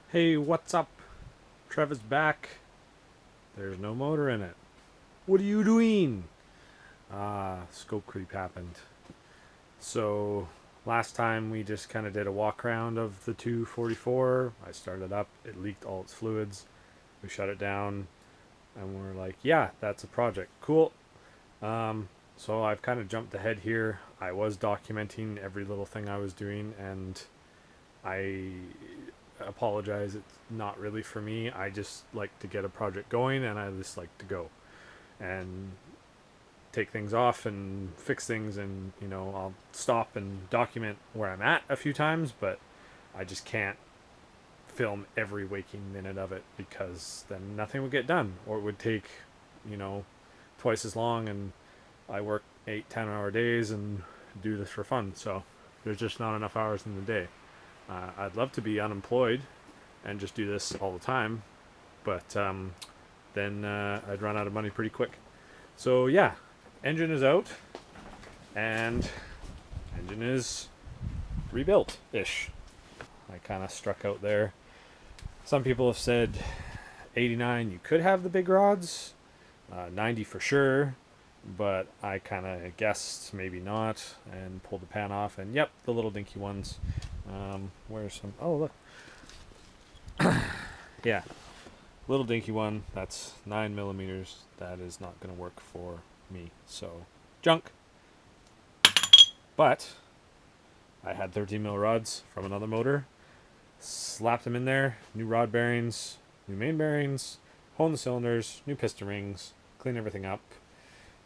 Hey, what's up? Trevor's back. There's no motor in it. What are you doing? Scope creep happened. So, last time we just kind of did a walk around of the 244. I started up, it leaked all its fluids. We shut it down, and we're like, yeah, that's a project. Cool. So, I've kind of jumped ahead here. I was documenting every little thing I was doing, and I apologize. It's not really for me. I just like to get a project going and I just like to go and take things off and fix things, and I'll stop and document where I'm at a few times, but I just can't film every waking minute of it because then nothing would get done, or it would take, you know, twice as long, and I work 8-10 hour days and do this for fun. So there's just not enough hours in the day. I'd love to be unemployed and just do this all the time, but then I'd run out of money pretty quick. So yeah, engine is out, and engine is rebuilt ish. I kind of struck out there. Some people have said 89 you could have the big rods, 90 for sure, but I kind of guessed maybe not and pulled the pan off. And yep, the little dinky ones. Where's some? Oh look, yeah, little dinky one. That's 9 millimeters. That is not going to work for me. So junk. But I had 13 mil rods from another motor. Slapped them in there. New rod bearings, new main bearings, hone the cylinders, new piston rings, clean everything up.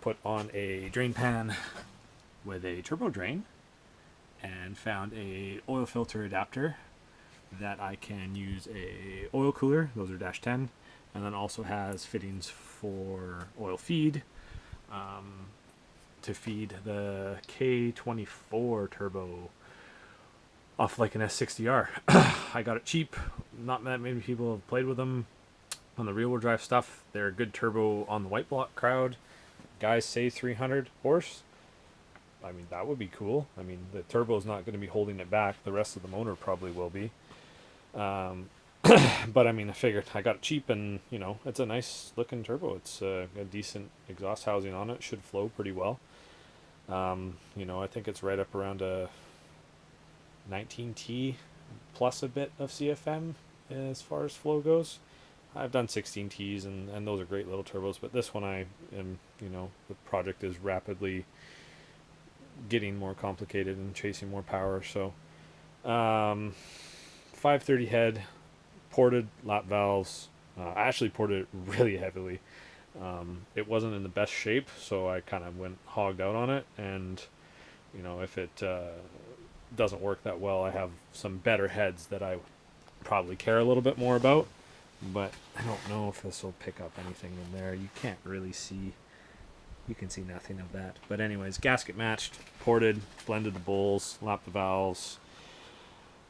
Put on a drain pan with a turbo drain, and found a oil filter adapter that I can use a oil cooler. Those are dash 10, and then also has fittings for oil feed, to feed the K24 turbo off like an S60R. I got it cheap. Not that many people have played with them on the rear wheel drive stuff. They're a good turbo on the white block crowd. Guys say 300 horse. I mean, that would be cool. I mean, the turbo is not going to be holding it back. The rest of the motor probably will be. Um, but I mean, I figured I got it cheap, and it's a nice looking turbo. It's a decent exhaust housing on it. Should flow pretty well. I think it's right up around a 19T plus a bit of CFM as far as flow goes. I've done 16Ts, and those are great little turbos, but this one I am, the project is rapidly getting more complicated and chasing more power. So, 530 head, ported lap valves. I actually ported it really heavily. It wasn't in the best shape, so I kind of went hogged out on it. And if it doesn't work that well, I have some better heads that I probably care a little bit more about. But I don't know if this will pick up anything in there. You can't really see. You can see nothing of that. But anyways, gasket matched, ported, blended the bowls, lapped the valves,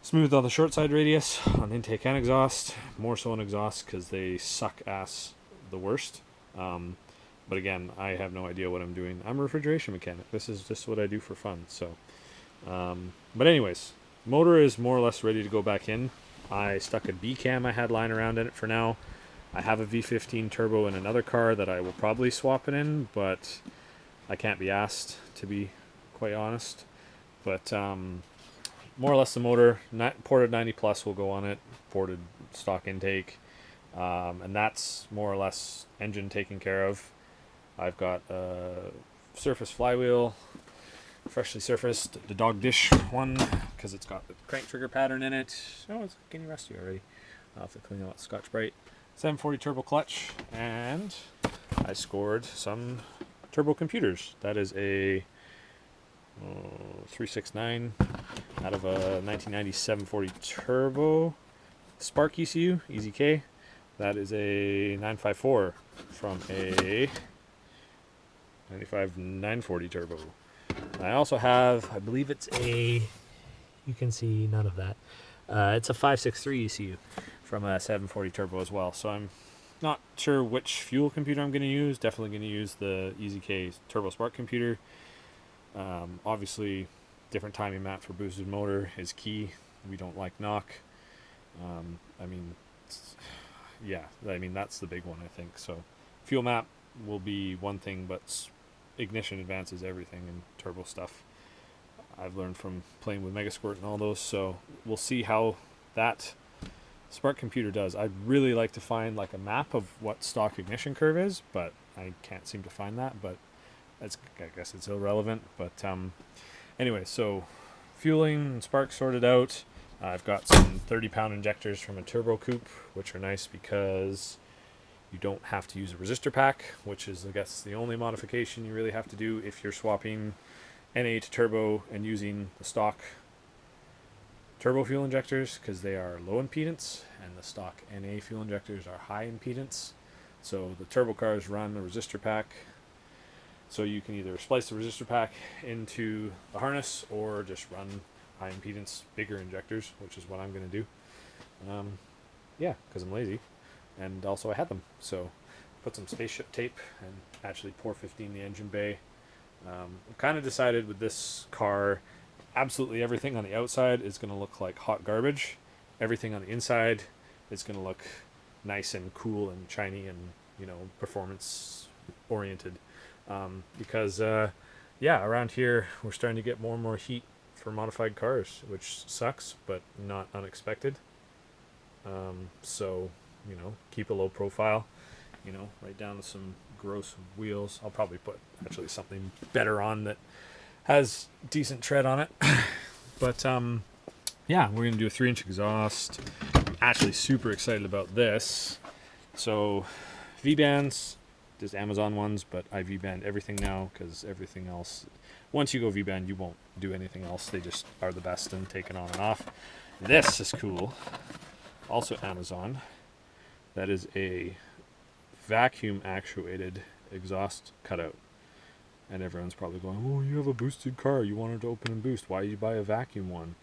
smoothed on the short side radius on intake and exhaust. More so on exhaust because they suck ass the worst. But again, I have no idea what I'm doing. I'm a refrigeration mechanic. This is just what I do for fun. So, but anyways, motor is more or less ready to go back in. I stuck a B cam I had lying around in it for now. I have a V15 turbo in another car that I will probably swap it in, but I can't be asked, to be quite honest. But more or less the motor, ported 90 plus will go on it, ported stock intake, and that's more or less engine taken care of. I've got a surface flywheel, freshly surfaced, the dog dish one, because it's got the crank trigger pattern in it. Oh, it's getting rusty already. I'll have to clean out the Scotch Brite. 740 turbo clutch, and I scored some turbo computers. That is a 369 out of a 1990 740 turbo Spark ECU, Easy K. That is a 954 from a 95 940 turbo. I also have, I believe it's a, you can see none of that. It's a 563 ECU from a 740 turbo as well. So I'm not sure which fuel computer I'm going to use. Definitely going to use the EZK Turbo Spark computer. Obviously, different timing map for boosted motor is key. We don't like knock. I mean, yeah, I mean that's the big one, I think. So fuel map will be one thing, but ignition advances everything in turbo stuff. I've learned from playing with Megasquirt and all those, so we'll see how that Spark computer does. I'd really like to find like a map of what stock ignition curve is, but I can't seem to find that. But that's, I guess it's irrelevant. But anyway, so fueling and spark sorted out. I've got some 30-pound injectors from a turbo coupe, which are nice because you don't have to use a resistor pack, which is, I guess, the only modification you really have to do if you're swapping NA to turbo and using the stock turbo fuel injectors, because they are low impedance and the stock NA fuel injectors are high impedance. So the turbo cars run a resistor pack, so you can either splice the resistor pack into the harness or just run high impedance bigger injectors, which is what I'm going to do. Yeah, because I'm lazy, and also I had them, so put some spaceship tape and actually pour 15 the engine bay. Kind of decided with this car, absolutely everything on the outside is going to look like hot garbage. Everything on the inside is going to look nice and cool and shiny and, you know, performance oriented. Because yeah, around here we're starting to get more and more heat for modified cars, which sucks, but not unexpected. So, you know, keep a low profile, you know, right down to some gross wheels. I'll probably put actually something better on that has decent tread on it. But yeah, we're gonna do a 3-inch exhaust. Actually super excited about this. So V-bands, just Amazon ones, but I V-band everything now because everything else, once you go V-band, you won't do anything else. They just are the best and take it on and off. This is cool. Also Amazon. That is a vacuum actuated exhaust cutout. And everyone's probably going, oh, you have a boosted car, you wanted to open and boost, why did you buy a vacuum one?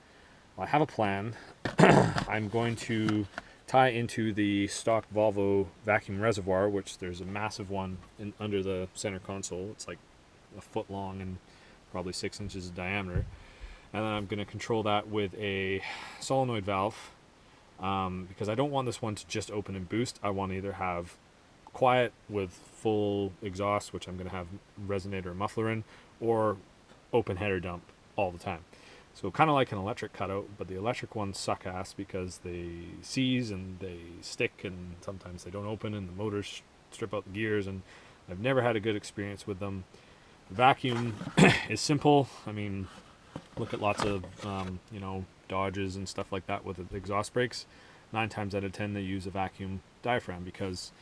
Well, I have a plan. I'm going to tie into the stock Volvo vacuum reservoir, which there's a massive one under the center console. It's like a foot long and probably 6 inches in diameter. And then I'm going to control that with a solenoid valve, because I don't want this one to just open and boost. I want to either have quiet with full exhaust, which I'm going to have resonator and muffler in, or open header dump all the time. So kind of like an electric cutout, but the electric ones suck ass because they seize and they stick and sometimes they don't open and the motors strip out the gears, and I've never had a good experience with them. The vacuum is simple. I mean, look at lots of you know, Dodges and stuff like that with the exhaust brakes. 9 times out of 10 they use a vacuum diaphragm, because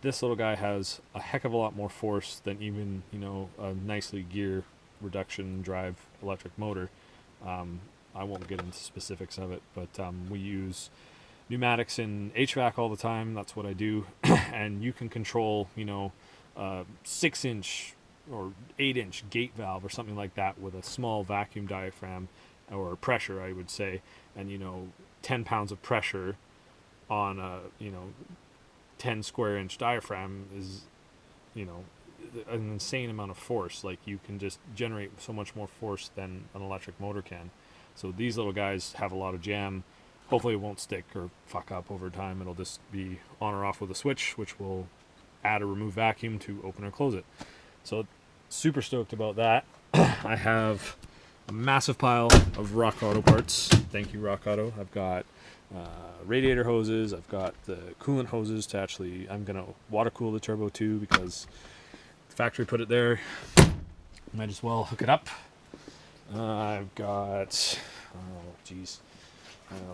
this little guy has a heck of a lot more force than even, you know, a nicely gear reduction drive electric motor. I won't get into specifics of it, but we use pneumatics in HVAC all the time. That's what I do. And you can control, you know, 6-inch or 8-inch gate valve or something like that with a small vacuum diaphragm, or pressure, I would say. And, you know, 10 pounds of pressure on a, you know, 10 square inch diaphragm is, you know, an insane amount of force. Like, you can just generate so much more force than an electric motor can. So these little guys have a lot of jam. Hopefully it won't stick or fuck up over time. It'll just be on or off with a switch, which will add or remove vacuum to open or close it. So super stoked about that. I have a massive pile of Rock Auto parts. Thank you, Rock Auto. I've got radiator hoses. I've got the coolant hoses to actually, I'm going to water cool the turbo too, because the factory put it there. Might as well hook it up. I've got, oh geez,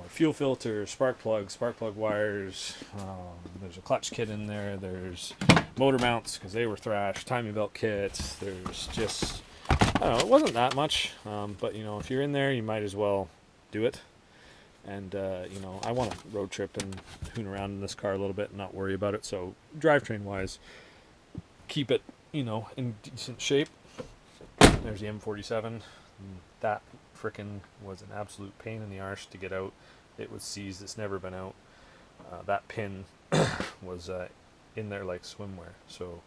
fuel filter, spark plug wires. There's a clutch kit in there. There's motor mounts because they were thrashed. Timing belt kits. There's just, I don't know, it wasn't that much, but you know, if you're in there, you might as well do it. And you know, I want to road trip and hoon around in this car a little bit and not worry about it. So drivetrain wise, keep it, you know, in decent shape. There's the M47. That frickin' was an absolute pain in the arse to get out. It was seized. It's never been out. That pin was in there like swimwear. So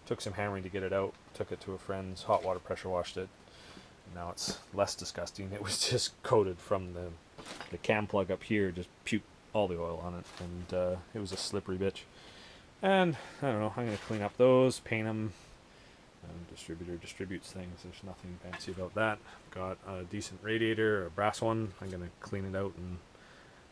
took some hammering to get it out. Took it to a friend's, hot water pressure washed it. Now it's less disgusting. It was just coated from the cam plug up here, just puke all the oil on it, and it was a slippery bitch. And I don't know, I'm going to clean up those, paint them. Distributor distributes things, there's nothing fancy about that. Got a decent radiator, a brass one. I'm going to clean it out and,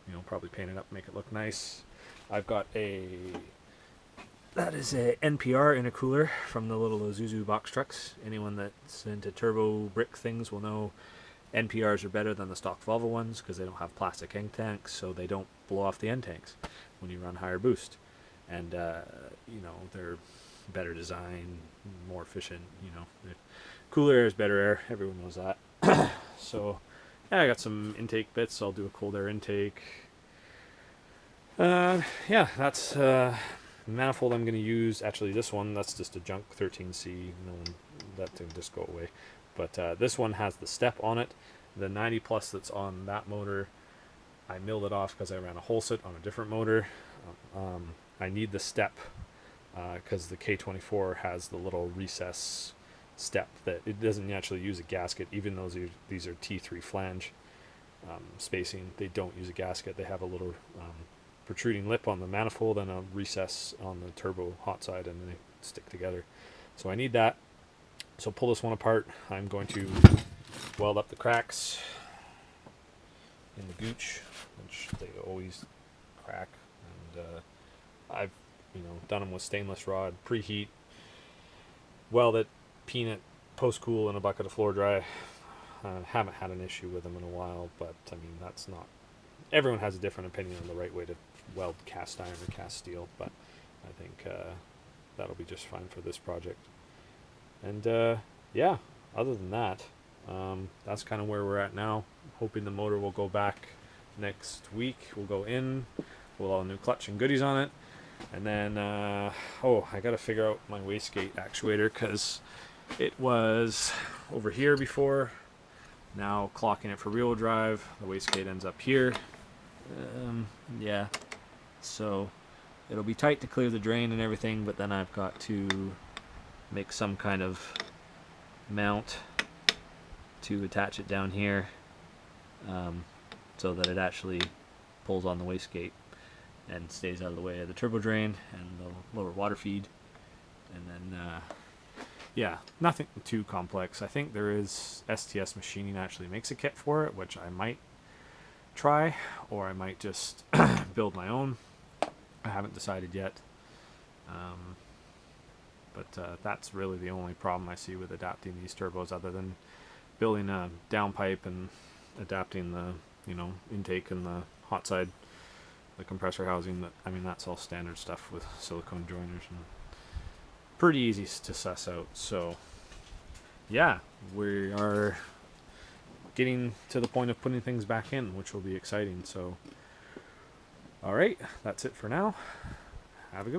you know, probably paint it up, make it look nice. I've got that is a NPR intercooler from the little Isuzu box trucks. Anyone that's into turbo brick things will know NPRs are better than the stock Volvo ones because they don't have plastic end tanks, so they don't blow off the end tanks when you run higher boost. And, you know, they're better design, more efficient, you know. Cooler air is better air, everyone knows that. So, yeah, I got some intake bits. I'll do a cold air intake. Yeah, that's manifold I'm going to use. Actually, this one, that's just a junk 13C. No, that can just go away. But this one has the step on it. The 90 plus that's on that motor, I milled it off because I ran a whole set on a different motor. I need the step because the K24 has the little recess step that it doesn't actually use a gasket. Even though these are T3 flange spacing, they don't use a gasket. They have a little protruding lip on the manifold and a recess on the turbo hot side, and they stick together. So I need that. So pull this one apart. I'm going to weld up the cracks in the gooch, which they always crack, and I've done them with stainless rod, preheat, weld it, peen it, post cool in a bucket of floor dry. Haven't had an issue with them in a while, but I mean, that's not, everyone has a different opinion on the right way to weld cast iron or cast steel, but I think that'll be just fine for this project. And yeah, other than that, that's kind of where we're at now. Hoping the motor will go back next week. We'll go in with all new clutch and goodies on it. And then, oh, I got to figure out my wastegate actuator because it was over here before. Now clocking it for rear-wheel drive, the wastegate ends up here. Yeah, so it'll be tight to clear the drain and everything, but then I've got to make some kind of mount to attach it down here so that it actually pulls on the wastegate and stays out of the way of the turbo drain and the lower water feed. And then yeah, nothing too complex. I think there is STS Machining actually makes a kit for it, which I might try, or I might just build my own. I haven't decided yet. But that's really the only problem I see with adapting these turbos, other than building a downpipe and adapting the intake and the hot side, the compressor housing. That, I mean, that's all standard stuff with silicone joiners and pretty easy to suss out. So yeah, we are getting to the point of putting things back in, which will be exciting. So all right, that's it for now. Have a good one.